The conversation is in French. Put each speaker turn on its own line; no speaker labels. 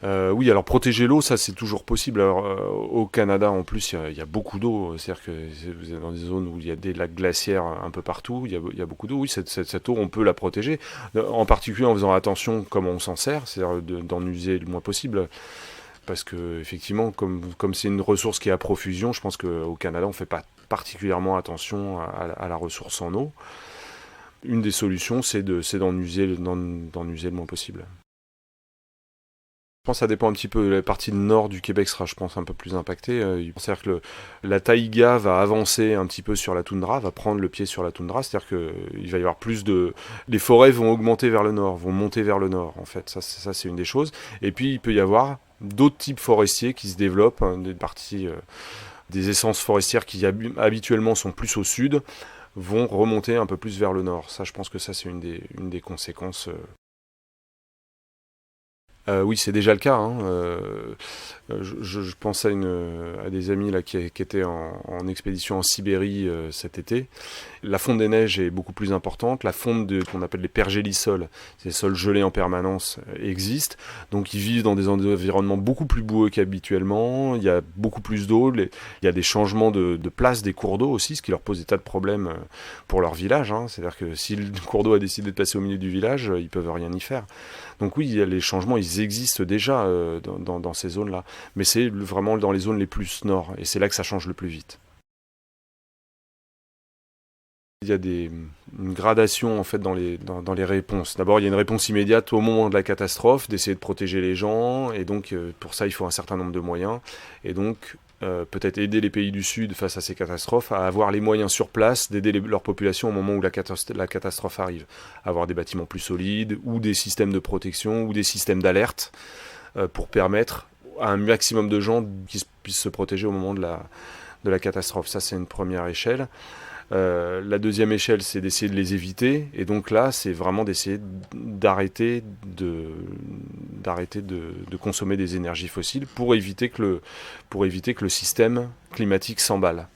Oui, alors protéger l'eau, ça c'est toujours possible. Alors, au Canada, en plus, il y a beaucoup d'eau. C'est-à-dire que vous êtes dans des zones où il y a des lacs glaciaires un peu partout. Il y a beaucoup d'eau. Oui, cette eau, on peut la protéger. En particulier en faisant attention comment on s'en sert, c'est-à-dire d'en user le moins possible. Parce que effectivement, comme c'est une ressource qui est à profusion, je pense qu'au Canada, on ne fait pas particulièrement attention à la ressource en eau. Une des solutions, c'est d'en user le moins possible. Je pense que ça dépend un petit peu. La partie nord du Québec sera, je pense, un peu plus impactée. C'est-à-dire que la taïga va avancer un petit peu sur la toundra, va prendre le pied sur la toundra. C'est-à-dire qu'il va y avoir plus de... Les forêts vont augmenter vers le nord, vont monter vers le nord, en fait. Ça c'est une des choses. Et puis, il peut y avoir d'autres types forestiers qui se développent, hein, des parties, des essences forestières qui habituellement sont plus au sud, vont remonter un peu plus vers le nord. Ça, je pense que ça, c'est une des conséquences. Oui, c'est déjà le cas, hein. Je pense à des amis là, qui étaient en expédition en Sibérie cet été. La fonte des neiges est beaucoup plus importante. La fonte qu'on appelle les pergélisols, ces sols gelés en permanence, existe. Donc ils vivent dans des environnements beaucoup plus boueux qu'habituellement. Il y a beaucoup plus d'eau. Il y a des changements de place des cours d'eau aussi, ce qui leur pose des tas de problèmes pour leur village, hein. C'est-à-dire que si le cours d'eau a décidé de passer au milieu du village, ils peuvent rien y faire. Donc oui, les changements, ils existent déjà dans ces zones-là. Mais c'est vraiment dans les zones les plus nord. Et c'est là que ça change le plus vite. Il y a une gradation en fait dans les réponses. D'abord, il y a une réponse immédiate au moment de la catastrophe, d'essayer de protéger les gens, et donc pour ça, il faut un certain nombre de moyens. Et donc, peut-être aider les pays du Sud face à ces catastrophes à avoir les moyens sur place d'aider leur population au moment où la catastrophe arrive. Avoir des bâtiments plus solides, ou des systèmes de protection, ou des systèmes d'alerte, pour permettre à un maximum de gens qui puissent se protéger au moment de la catastrophe. Ça, c'est une première échelle. La deuxième échelle, c'est d'essayer de les éviter. Et donc là, c'est vraiment d'essayer d'arrêter de consommer des énergies fossiles pour éviter que le système climatique s'emballe.